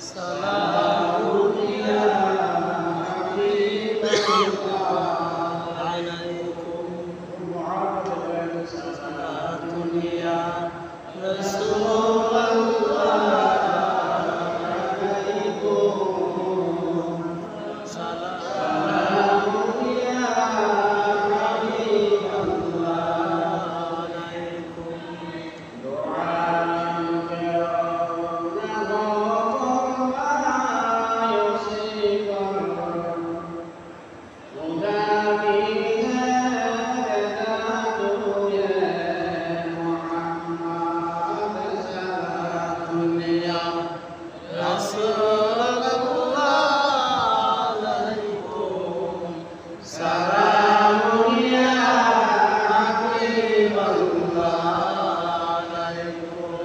سلام يا حبيب الله عليكم صلاة يا رسول الله عليكم سلام يا حبيب الله عليكم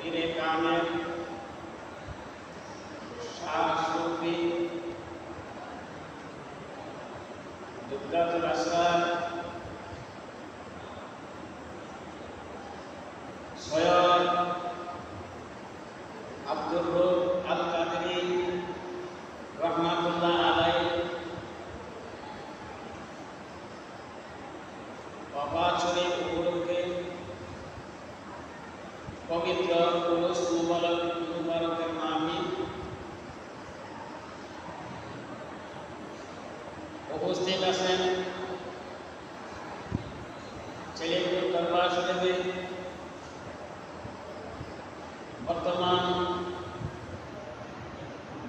পীরে কামেল শাহ সুফি দুর্গাতুল আসরার সৈয়দ আব্দুর রব আল কাদরি রহমাতুল্লাহ আলাইহি বাবা শরীফ উপলক্ষে পবিত্র উরুস মুবারকের মাহফিল উপস্থিত আছেন ছেলেপুর দরবার শরীফে বর্তমান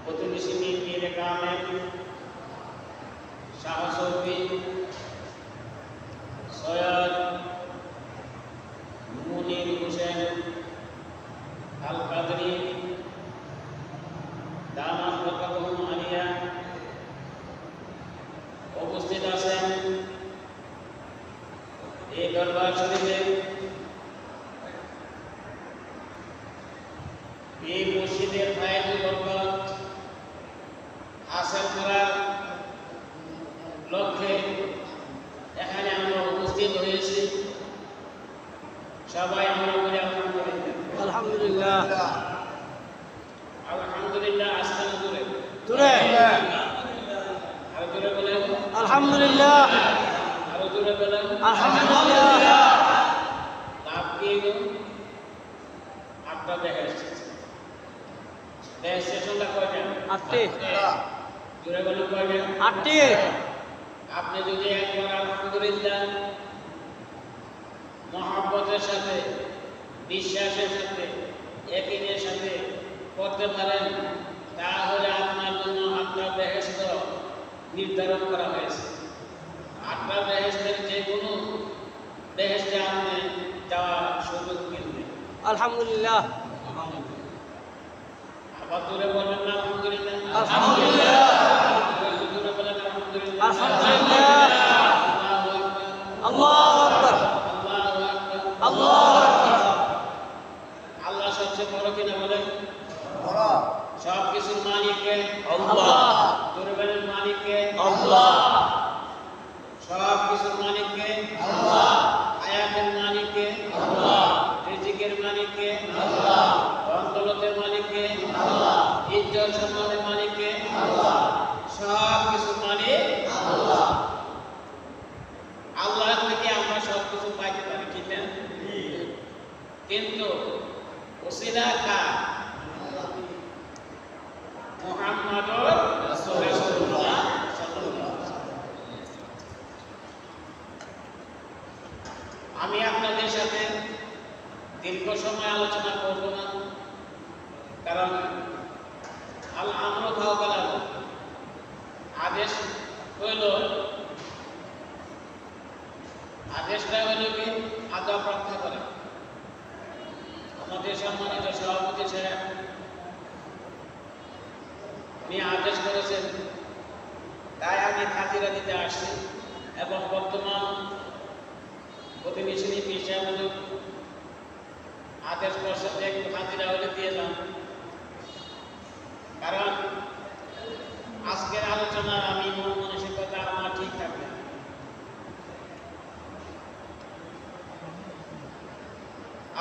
প্রতিবেশী পীরে কামেল শাহ সুফি সৈয়দ মুনির হোসেন আল কাদরি দামাত বরকাতুহুম আলিয়া উপস্থিত আছেন এই দরবার শরীফে এই মসজিদের ফায়দুল বরকত হাসিল করার লক্ষ্যে এখানে আমরা উপস্থিত হয়েছি। সবাই আমরা বলি আলহামদুলিল্লাহ। আলহামদুলিল্লাহ আসমান জুড়ে জুড়ে আর জুড়ে বলেন আলহামদুলিল্লাহ। আর জুড়ে বলেন আলহামদুলিল্লাহ। লাভ কি গো? আপনার দেখা এসেছে দেশ স্টেশনটা কয়টা? 8টি। জুড়ে বলেন কয়টা? 8টি। আপনি যদি একবার আলহামদুলিল্লাহ মহব্বতের সাথে বিশ্বাসের সাথে ইয়াকিনের সাথে করতে পারেন তাহলে আপনার জন্য আপনার বেহেশত নির্ধারণ করা হয়েছে। আপনার বেহেশতের যে কোনো বেহেশতে আপনি যাওয়ার সুযোগ কিনবেন আলহামদুলিল্লাহ। আবার দূরে বলবেন না আলহামদুলিল্লাহ। আলহামদুলিল্লাহ। দূরে বলেন আলহামদুলিল্লাহ। আলহামদুলিল্লাহ। আল্লাহু আকবার। আল্লাহু আকবার। আল্লাহু আকবার। আল্লাহ সবচেয়ে বড় কিনা বলেন? বড়। সব কিছুর মালিক কে? আল্লাহ। দূরে বলেন মালিক কে? আল্লাহ। সব কিছুর মালিক কে? আল্লাহ। হায়াতের মালিক কে? আল্লাহ। রিজিকের মালিক কে? আল্লাহ। ধন-দৌলতের মালিক কে? আল্লাহ। ইজ্জত সম্মানের মালিক কে? আল্লাহ। সব কিছুর মালিক আল্লাহ। আল্লাহ থেকে আমরা সব কিছু পাইতে পারি ঠিক না? কিন্তু ওসিলা কার? মুহাম্মাদুর রাসূলুল্লাহ সাল্লাল্লাহু আলাইহি ওয়াসাল্লাম। আমি আপনাদের সাথে দীর্ঘ সময় আলোচনা করব না, কারণ আল আমরু ফাওকাল আদেশ হইল, আদেশটা হইল কি আদব রক্ষা করা। আমাদের সম্মানিত সভাপতি সাহেব উনি আদেশ করেছেন, তাই আমি খাতিরা দিতে আসছি এবং বর্তমান প্রতিবেশী পীর সাহেব আদেশ করছেন যে একটু খাতিরা হলে দিয়ে যান, কারণ আজকের আলোচনা আমি মন মানসিকতা আমার ঠিক থাকবে।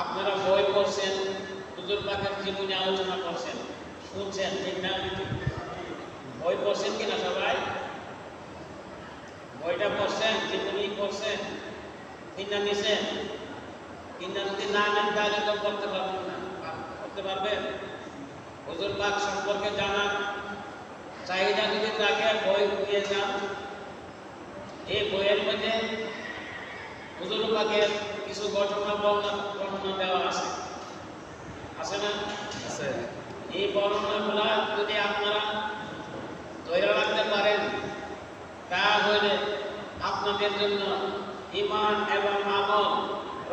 আপনারা বই পড়ছেন, হুজুর পাকের জীবনী আলোচনা করছেন, শুনছেন ঠিক না? বই পড়ছেন কিনা সবাই? বইটা পড়ছেন, জীবনী পড়ছেন, কিনা নিছেন? কিনা যদি না নেন তাহলে তো করতে পারবেন না। করতে পারবেন? হুজুর পাক সম্পর্কে জানার চাহিদা যদি থাকে বই নিয়ে যান। এই বইয়ের মধ্যে হুজুর পাকের কিছু ঘটনা বর্ণনা দেওয়া আছে, আছে না? আছে। এই বর্ণনাগুলো যদি আপনারা ধরে রাখতে পারেন তাহলে আপনাদের জন্য ঈমান এবং আমল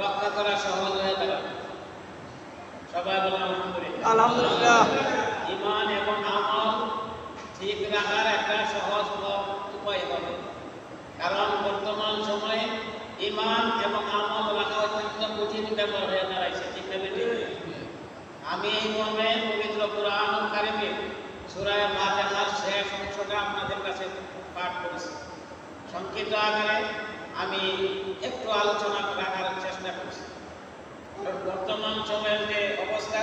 রক্ষা করা সহজ হয়ে দাঁড়াবে। সবাই বলেন আলহামদুলিল্লাহ। আলহামদুলিল্লাহ। ঈমান এবং আমল ঠিক রাখার একটা সহজ উপায় হবে, কারণ বর্তমান সময়ে ঈমান এবং আমল রাখা অত্যন্ত কঠিন ব্যাপার হয়ে দাঁড়াইছে। ঠিক না? আমি এই মর্মে পবিত্র কুরআনুল কারীমের সূরা ফাতিহার শেষ অংশটা আপনাদের কাছে পাঠ করেছি। সংক্ষিপ্ত আকারে আমি একটু আলোচনা রাখার চেষ্টা করছি। বর্তমান সময়ের যে অবস্থা,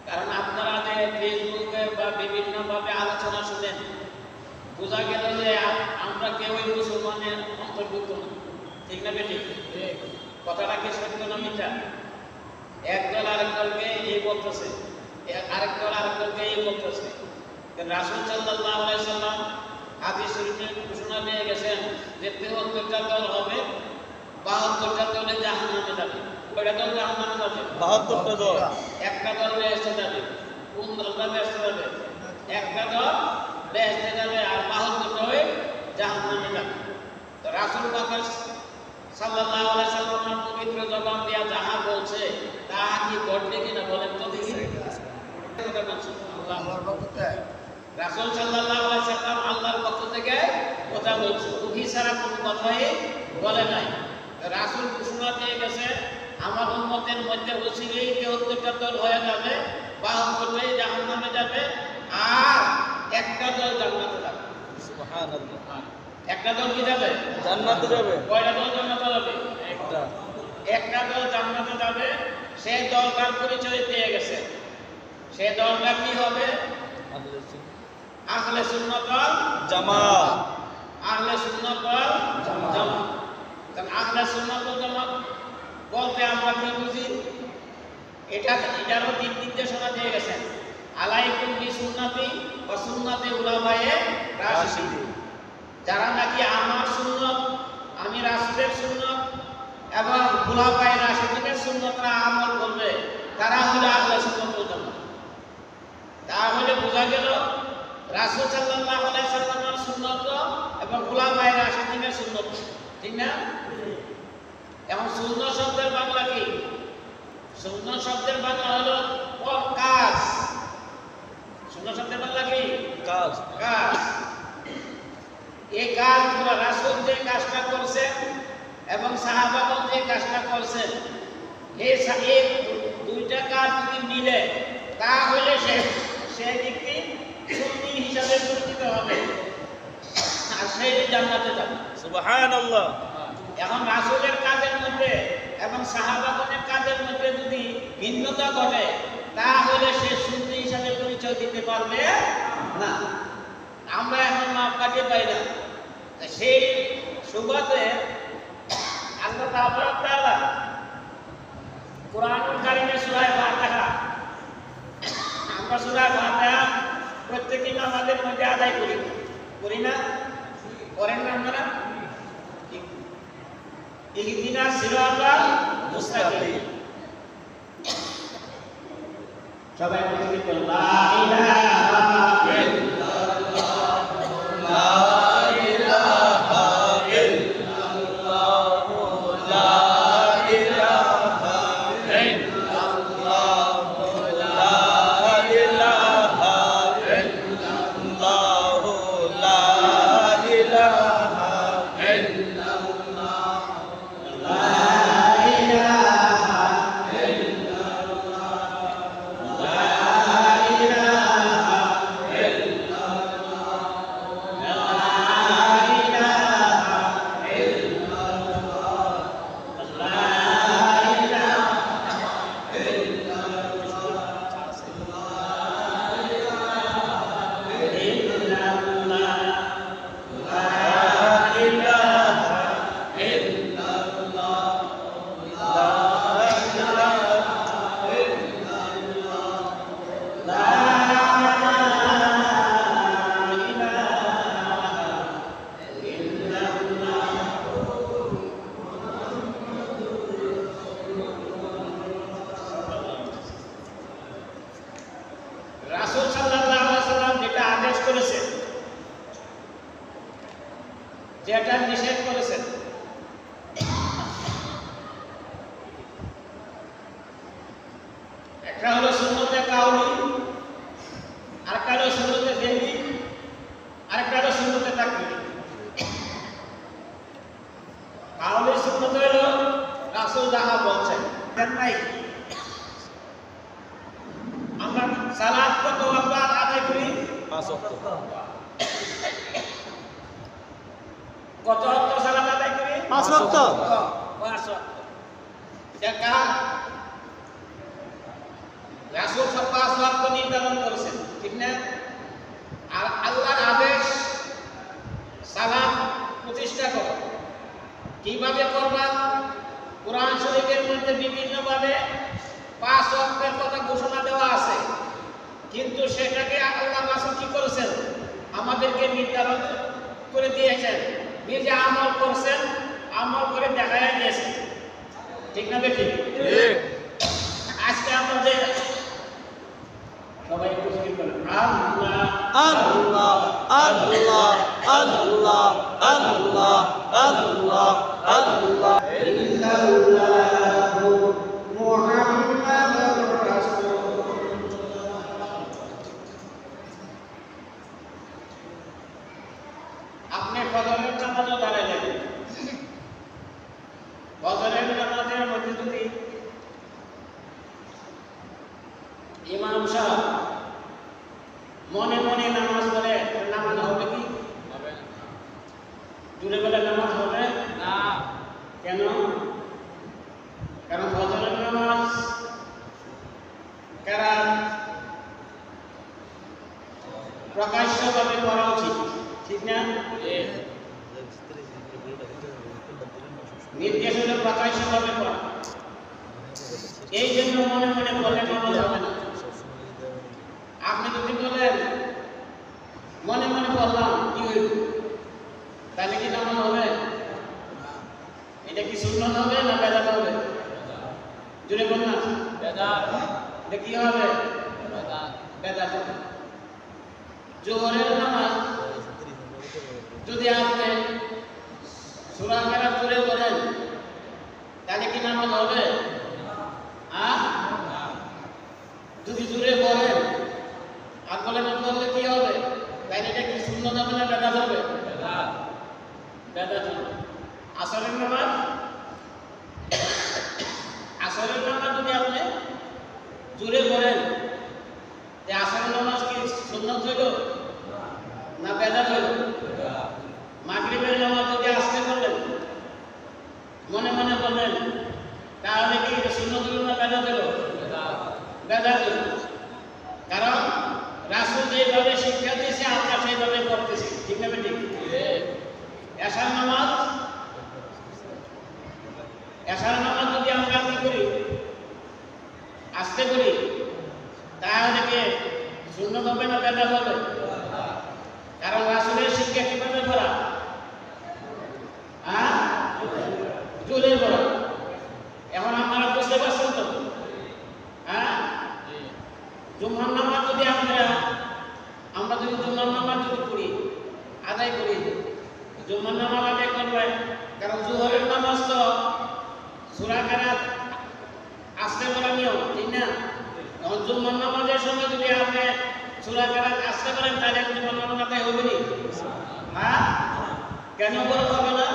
কারণ আপনারা যে ফেসবুকে বা বিভিন্নভাবে আলোচনা শুনেন, বোঝা গেল যে আমরা কেউই মুসলমানের অন্তর্ভুক্ত না। ঠিক না বেটি? কথাটা কি সত্য না মিথ্যা? একদল আরেক দলকে এই বলতেছে, আরেক দল আরেক দলকে এই বলতেছে। রাসূল সাল্লাল্লাহু আলাইহি সাল্লাম হাদিস শরীফে ঘোষণা দিয়ে গেছেন যে 73টা দল হবে, 72টা দলে জাহান্নামে যাবে। কয়টা দল জাহান্নামে যাবে? 72টা দল। একটা দল বেহেশতে যাবে। কোন দলটা বেহেশতে যাবে? একটা দল বেহেশতে যাবে আর 72টা হয়ে জাহান্নামে যাবে। তো রাসূল পাক সাল্লাল্লাহু আলাইহি সাল্লামের পবিত্র জবান দিয়া যাহা বলছে তাহা কি ঘটবে কিনা বলেন তো দেখি। কথা বলছেন আল্লাহর পক্ষ থেকে, রাসূল সাল্লাল্লাহু আলাইহি সাল্লাম আল্লাহর পক্ষ থেকে কথা বলছে, ওহী ছাড়া কোনো কথাই বলে নাই। রাসূল ঘোষণা দিয়ে গেছে আমার উম্মতের মধ্যে ওসিলেই 73টা দল হয়ে যাবে, 72টাই জাহান্নামে যাবে আর একটা দল জান্নাতে যাবে। সুবহানাল্লাহ। একটা দল কি যাবে? জান্নাতে যাবে। কয়টা দল জান্নাতে যাবে? একটা। একটা দল জান্নাতে যাবে। সেই দলটার পরিচয় দিয়ে গেছে। সেই দলটা কি হবে? আহলে সুন্নাত ওয়াল জামাত। আহলে সুন্নাত ওয়াল জামাত। কারণ আহলে সুন্নাত ওয়াল জামাত বলতে আমরা কি বুঝি? এটারও দিক নির্দেশনা দিয়ে গেছেন। আলাইকুম বিসুন্নতি ওয়া সুন্নতি উলামায়ে রাশিদিন। যারা নাকি আমার সুন্নত, আমি রাসূলের সুন্নত এবং খুলাফায়ে রাশিদিনের সুন্নতরা আমল করবে, তারা হলো আহলে সুন্নাত ওয়াল জামাত। তাহলে বোঝা গেল রাসূল সাল্লাল্লাহু আলাইহি সাল্লামের সুন্নত এবং খুলাফায়ে রাশিদিনের সুন্নত, ঠিক না? এবং সুন্নত শব্দের বাংলা কি? সুন্নত শব্দের বাংলা হলো কাজ। সুন্নত শব্দের বাংলা কি? কাজ। কাজ। এই কাজগুলো রাসূল যে কাজটা করছেন এবং সাহাবাগণ যে কাজটা করছেন, এই দুইটা কাজ যদি মিলে তাহলে সে ব্যক্তি সুন্নি হিসাবে পরিচিত হবে আর সে জান্নাতে যাবে। সুবহানাল্লাহ। এখন রাসূলের কাজের মধ্যে এবং সাহাবাগণের কাজের মধ্যে যদি ভিন্নতা ঘটে তাহলে সে সুন্নি হিসাবে পরিচয় দিতে পারবে না। আমরা এখন মাপকাঠি পাই না। সেই সুবাদে আল্লাহ তাআলা কুরআনুল কারীমের সূরা ফাতিহা, আমরা সূরা ফাতিহা প্রত্যেকদিন আমাদের মধ্যে আদায় করি না? করেন না আপনারা? ইহদিনাস সিরাতাল মুস্তাকিম। সবাই বলুন লা ইলাহা ইল্লাল্লাহ, লা ইলাহা ইল্লাল্লাহ, লা ইলাহা ইল্লাল্লাহ, লা ইলাহা ইল্লাল্লাহ, লা ইলাহা ইল্লাল্লাহ, লা ইলাহা ইল্লাল্লাহ, লা ইলাহা রাসূল সাল্লাল্লাহু আলাইহি সাল্লাম যেটা আদেশ করেছেন, যেটা নিষেধ করেছেন, একটা হলো সুন্নতে কাউলি, আরেকটা হলো সুন্নতে ফি'লি, আরেকটা হলো সুন্নতে তাকরীরি। কাউলি সুন্নত হলো রাসূল যাহা বলছেন, নাই কত ওয়াক্ত সালাত আদায় করি? 5 ওয়াক্ত। 5 ওয়াক্ত। এটা কার? রাসূল 5 ওয়াক্ত নির্ধারণ করেছেন, ঠিক না? আর আল্লাহর আদেশ সালাত প্রতিষ্ঠা করো। কিভাবে করবা? কোরআন শরীফের মধ্যে বিভিন্নভাবে 5 ওয়াক্তের কথা ঘোষণা দেওয়া আছে, কিন্তু সেটাকে আল্লাহ রাসূল কি করেছেন? আমাদেরকে নির্ধারণ করে দিয়েছেন, নিজে আমল করছেন, আমল করে দেখাইয়া দিয়েছেন, ঠিক না বেঠিক? আজকে আমরা যে সবাই একটু জিকির করেন, আল্লাহ আল্লাহ আল্লাহ আল্লাহ আল্লাহ আল্লাহ আল্লাহ ইল্লাল্লাহু মুহাম্মাদুর রাসূলুল্লাহ। আপনি ফজরের নামাজও দাঁড়ালেন। ফজরের নামাজের মধ্যে যদি ইমাম সাহেব মনে মনে নামাজ পড়ে, নামাজ হবে কি? জুড়ে বলে নামাজ হবে না। কেন? কারণ ফজরের নামাজ কারা প্রকাশ্যভাবে পড়া উচিত, ঠিক না? নির্দেশ হলে প্রকাশ্যভাবে পড়া। এই জন্য মনে মনে বলে নামাজ হবে না। আপনি যদি বলেন মনে মনে বললাম কি হইল, তাহলে কি নামাজ হবে? এটা কি সুন্নাত হবে না বেদাত হবে? জুড়ে বল না। বেদাত। এটা কি হবে? বেদাত হবে। জোহরের নামাজ যদি আপনি সূরা কেরাত পড়ে পড়েন, তাহলে কি নামাজ হবে? যদি জুড়ে পড়েন আর বলেন বললে কি হবে? তাহলে এটা কি সুন্নাত হবে না বেদাত হবে? বেদাত হবে। আসরের নামাজ যদি আপনি জুড়ে পড়েন, যে আসরের নামাজ কি সুন্নাত হইল না বেদাত হইল? মাগরিবের নামাজ যদি আস্তে করলেন, মনে মনে বললেন, তাহলে কি সুন্নাত হইল না বেদাত হইল? বেদাত হইল। কারণ রাসূল যেভাবে শিক্ষা দিয়েছে আমরা সেইভাবে করতেছি, ঠিক না ঠিক? এশার নামাজ যদি আমরা কি করি, আস্তে করি, তাহলে কি সুন্নাত হবে না বেদাত হবে? কারণ রাসূলের শিক্ষা কিভাবে করা? জোরে করা। এখন আপনারা বুঝতে পারছেন তো? জুমার নামাজ যদি আমরা যদি জুমার নামাজ যদি পড়ি, আদায় করি, জুমার নামাজ আদায় করবেন। কারণ জোহরের নামাজ তো সূরা কেরাত আস্তে পড়া নিয়ম, ঠিক না? এখন জুমার নামাজের সময় যদি আপনি সূরা কেরাত আস্তে করেন, তাহলে জুমার নামাজ আদায় হবে না। কেন বলা হবে না?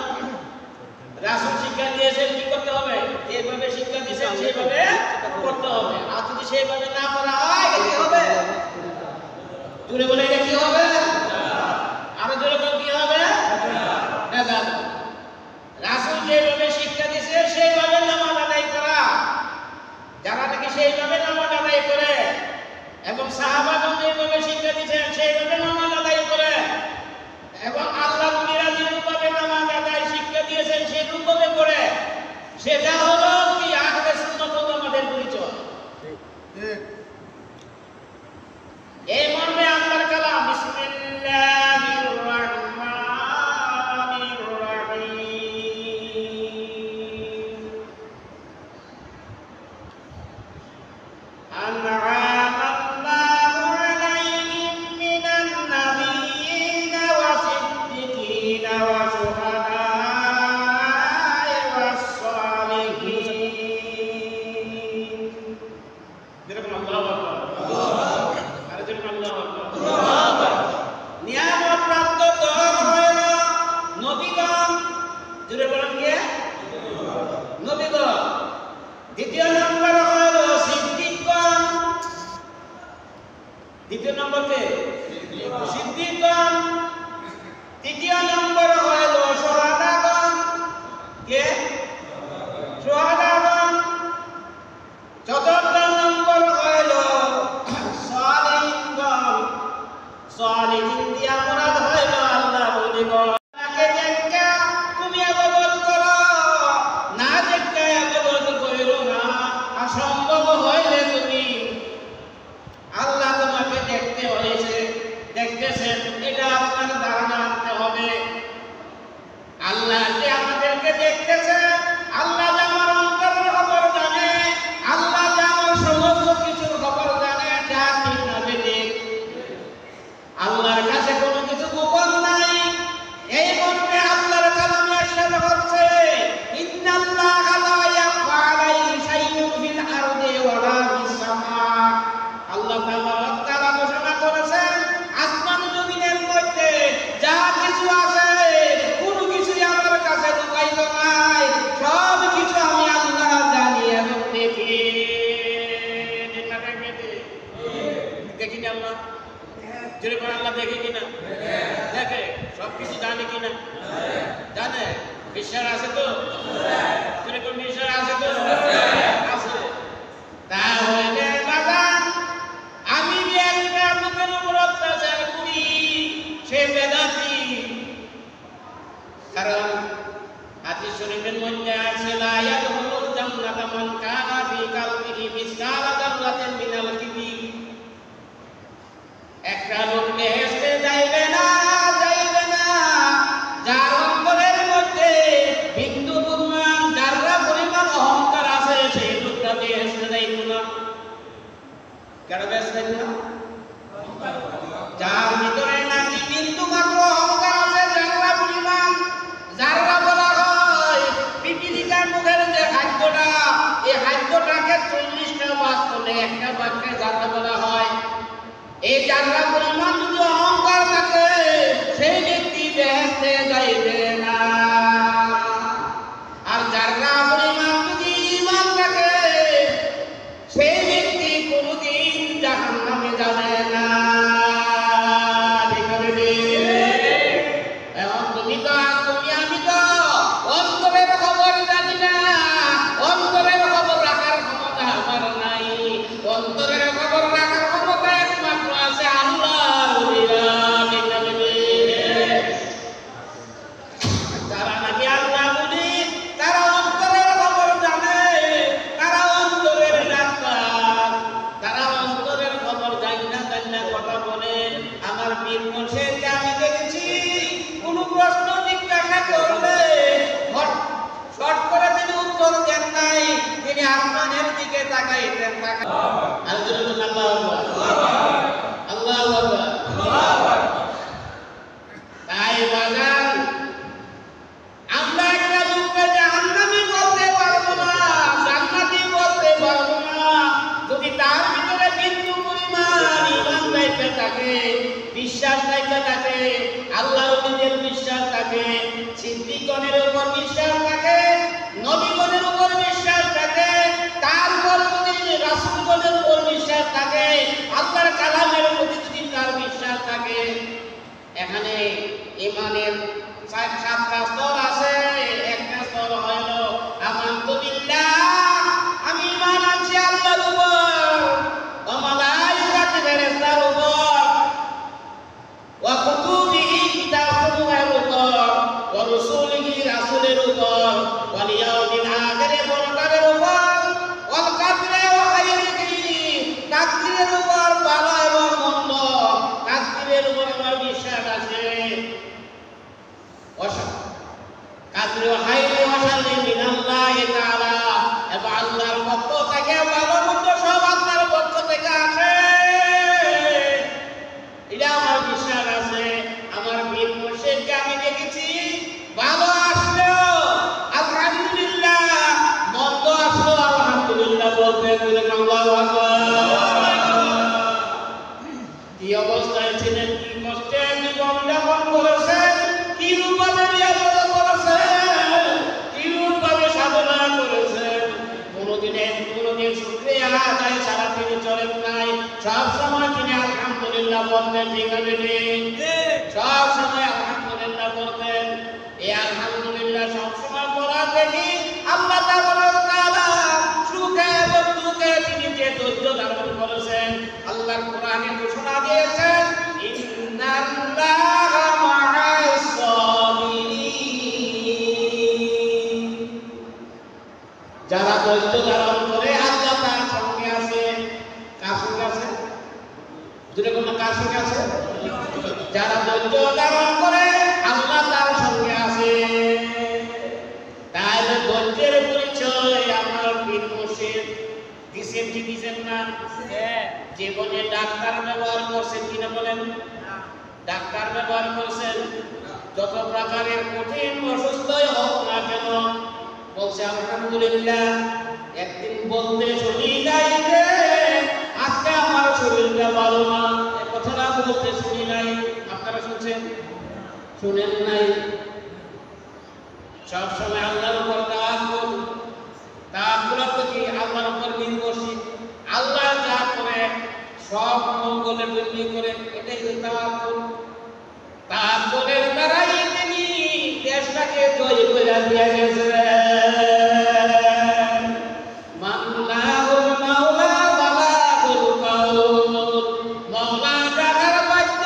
রাসূল শিক্ষা দিয়েছেন কি করতে হবে? যেভাবে শিক্ষা দিয়েছেন সেভাবে করতে হবে। আর যদি সেভাবে না করা হয় কি হবে? জোরে বলে এটা কি হবে? আরো জোরে বলে কি হবে? বেদাত। রাসূল যেভাবে শিক্ষা দিয়েছে সেইভাবে নামাজ আদায় করা। যারা নাকি সেইভাবে নামাজ আদায় করে এবং সাহাবাগণ যেভাবে শিক্ষা দিয়েছেন সেইভাবে নামাজ আদায় করে এবং আল্লাহ নবীরা যেভাবে নামাজ আদায় শিক্ষা দিয়েছেন সেরূপভাবে করে, সেটা হলো কি আহলে সুন্নাত ওয়াল জামাতের পরিচয়। এই মর্মে আল্লাহর কালাম বিসমিল্লাহির রাহমানির রাহিম। আন'আমা আল্লাহু আলাইহিম মিনান নাবিয়্যিনা ওয়া সিদ্দিকিনা ওয়া শুহাদা'i ওয়াস সালিহিন। যেরকম আল্লাহু আকবার। আর যেরকম আল্লাহু আকবার। নিয়ামত প্রাপ্ত দল হইল নবীগণ। জুড়ে বলেন কে? নবীগণ। দ্বিতীয় নম্বর হইল সিদ্দিকগণ। তৃতীয় নম্বর হইল সুহাদাগণ। কে? সুহাদাগণ। চতুর্থ নম্বর হইল সালিহিনগণ। সালিহিন দিয়া মুরাদ হইল আল্লাহর ওলিগণ। তাকে দেখা তুমি ইবাদত করো, না দেখা ইবাদত কইরো না। অসম্ভব হইলে তুমি আল্লাহ তোমাকে দেখতে হয়েছে, দেখতেছেন, এটা আপনার ধারণা আনতে হবে। আল্লাহ যে আমাদেরকে দেখতেছে, আল্লাহ যে আমার অন্তরের খবর জানে, আল্লাহ যে আমার সমস্ত কিছুর খবর জানে, যা ঠিক না বেঠিক, আল্লাহর কাছে কোনো কিছু গোপন নাই। এই মর্মে আল্লাহর কালামে ইরশাদ হচ্ছে, ইন্নাল্লাহা লা ইয়াখফা আলাইহি শাইউন ফিল আরদি ওয়ালা ফিস সামা। আল্লাহ তাআলা ঘোষণা করেছেন, আসমান জমিনের মধ্যে যা কিছু আছে কোনো কিছুই আমার কাছে লুকায়িত নাই, সব কিছু আমি আল্লাহ জানি এবং দেখি। দেখি না আল্লাহ? যেরকম আল্লাহ দেখে কিনা? দেখে। সব কিছু জানে কিনা? জানে। বিশ্বাস আছে তো? যেরকম বিশ্বাস আছে তো? আছে। তাহলে বাগান আমি যে একটা লোকের উপর অত্যাচার করি, সে বেদাতি। কারণ হাদিস শরীফের মধ্যে আছে, লা ইয়াদখুলুল জান্নাতা মান কানা ফি কালবিহি মিসকালা যাররাতিন মিনাল কিবির। একটা লোক বেহেশতে যাইবে না, যাইবে না, যার অন্তরের মধ্যে বিন্দু পরিমাণ যাররা পরিমাণ অহংকার আছে, সেই লোকটা বেহেশতে যাইবে না। কেন বেহেশতে যাইবে না? যার ভিতরে নাকি বিন্দু মাত্র অহংকার আছে, যাররা পরিমাণ, যাররা বলা হয় পিপিলিকার মুখের যে খাদ্যটা, এই খাদ্যটাকে 40টা ভাগ করলে একটা ভাগকে যাররা বলা হয়। এই যাররা পরিমাণ যদি অহংকার থাকে, সেই ব্যক্তি বেহেশতে যাইবে না। আর যাররা পরিমাণ যদি ঈমান থাকে, সেই ব্যক্তি কোনদিন জাহান্নামে যাবে না। ঠিক আছে? এখন তুমি আমি তো অন্তরের খবর জানি না, অন্তরের খবর রাখার ক্ষমতা আমার নাই। অন্তরের খবর রাখার ক্ষমতা একমাত্র আছে আল্লাহর ওলিরা। ঠিক আছে? যারা নাকি আল্লাহ বলি, তারা অন্তরের খবর জানে, তারা অন্তরের ডাক্তার, তারা অন্তরের খবর জানি না কথা বলে। আমার পীর মুর্শিদকে আমি দেখেছি, কোনো প্রশ্ন জিজ্ঞাসা করলে শর্ট করে তিনি উত্তর দেন নাই, তিনি আসমানের দিকে তাকাইতেন। আল্লাহু আকবার। তাই বাগান আমরা একটা লোককে জাহান্নামী বলতে পারবো না, জান্নাতি বলতে পারবো না, যদি তার ভিতরে বিন্দু পরিমাণ ঈমান রাখতে থাকে, বিশ্বাস রাখতে থাকে, আল্লাহর ওলিদের বিশ্বাস থাকে, সিদ্দিকগণের উপর বিশ্বাস থাকে, নবীগণের উপর বিশ্বাস থাকে, তারপর যদি রাসূলগণের উপর বিশ্বাস থাকে, আল্লাহর কালামের প্রতি যদি তার বিশ্বাস থাকে। এখানে ঈমানের 7টা স্তর আছে। একটা স্তর হইল আমানতু বিল্লাহ, আমি ঈমান আনছি আল্লাহর উপর, ওয়া মালাইকাতি ফেরেশতার উপর, ওয়া কুতুবিহি কিতাবের উপর, ওয়া রাসূলিহি রাসূলের উপর, ওয়াল ইয়াউমিল আখির পরকালের উপর, ওয়াল কাদরি ওয়া খায়রিহি তাকদীরের উপর, ভালো এবং মন্দ তাকদীরের উপর আমার বিশ্বাস আছে। কাদরি ওয়া খায়রি ওয়া শাররি মিনাল্লাহি তাআলা, এবং আল্লাহর পক্ষ থেকে ভালো মন্দ সব আল্লাহর পক্ষ থেকে আসে, এটা আমার বিশ্বাস আছে। আমার পীর মুর্শিদকে আমি দেখেছি, ভালো আসলেও আলহামদুলিল্লাহ, মন্দ আসলেও আলহামদুলিল্লাহ বলতে আল্লাহু আকবার। কি অবস্থায় ছিলেন, কি কষ্টে জীবন যাপন করেছেন, কি রূপে ইবাদত করেছেন, কি রূপে সাধনা করেছেন, কোনদিন শুকরিয়া আদায় ছাড়া তিনি চলেন নাই। সব সময় তিনি আলহামদুলিল্লাহ বলতেন। ঠিক আছে? সব সময় আলহামদুলিল্লাহ আলহামদুলিল্লাহ সবসময় পড়া দেখি আল্লাহ তাআলা সুখে এবং দুঃখে তিনি যে ধৈর্য ধারণ করেছেন। আল্লাহর কোরআনে ঘোষণা দিয়েছেন ইন্নাল্লাহা মা'আস সাবিরিন, যারা ধৈর্য ধারণ করে আল্লাহ তার সঙ্গে আছে। কার সঙ্গে আছে? দুটো কোন কার সঙ্গে আছে? যারা ধৈর্য ধারণ করে আল্লাহ তার সঙ্গে আছে। তাহলে ধৈর্যের পরিচয় আমার পীর মুর্শিদ দিছেন কি দিছেন না? জীবনে ডাক্তার ব্যবহার করছেন কিনা বলেন? ডাক্তার ব্যবহার করছেন। যত প্রকারের কঠিন অসুস্থই হোক না কেন বলছে আলহামদুলিল্লাহ। একদিন বলতে শুনি নাই যে আজকে আমার শরীরটা ভালো না, এই কথাটা বলতে শুনি নাই। আপনারা শুনছেন? শুনেন নাই? সবসময় আল্লাহর উপর তাওয়াক্কুল। তাওয়াক্কুল তো কি? আল্লাহর উপর নির্ভরশীল। আল্লাহ যা করে সব মঙ্গলের জন্য করে, এটাই হলো তাওয়াক্কুল। তাওয়াক্কুলের দ্বারাই তিনি দেশটাকে জয় করে দিয়ে গেছেন। মাওলাহুল মাওলা বালাগুল কাউল, মাওলা যাহার বাদ্য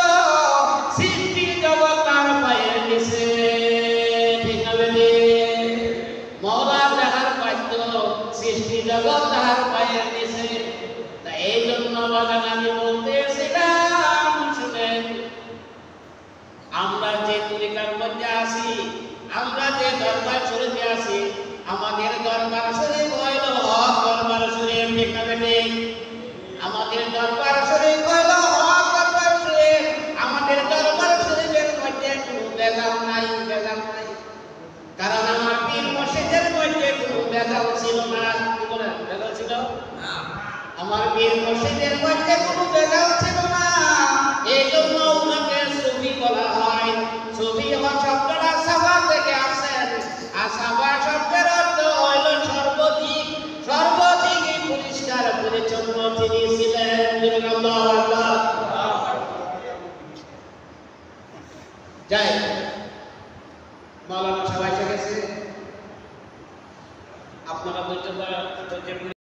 সৃষ্টি জগৎ তার পায়ের নিচে। ঠিক না বেদে? মাওলা যাহার বাদ্য সৃষ্টি জগৎ তার পায়ের নিচে। তাই এই জন্য বাগান আমি বলতেছিলাম, শুনেন, আমরা যে তরিকার মধ্যে আছি, আমরা যে দরবার শরীফে আছি, আমাদের দরবার শরীফ হইল হক দরবার শরীফ। ঠিক না বেদে? আমাদের দরবার শরীফ হইল হক দরবার শরীফ। আমাদের দরবার শরীফের মধ্যে কোনো ভেজাল নাই, ভেজাল নাই। কারণ আমার পীর মুর্শিদের মধ্যে কোনো ভেজাল ছিল না। কি বলেন? ভেজাল ছিল না। আমার পীর মুর্শিদের মধ্যে কোনো ভেজাল ছিল না। এই জন্য ওনাকে সুফি বলা হয়। সুফি হওয়া শব্দটা সাফা থেকে আসেন। আর সাফা শব্দের অর্থ হইল সর্বদিক, সর্বদিকই পরিষ্কার পরিচ্ছন্ন তিনি ছিলেন। যাই, মাওলানা সবাই এসে গেছে। আপনারা ধৈর্য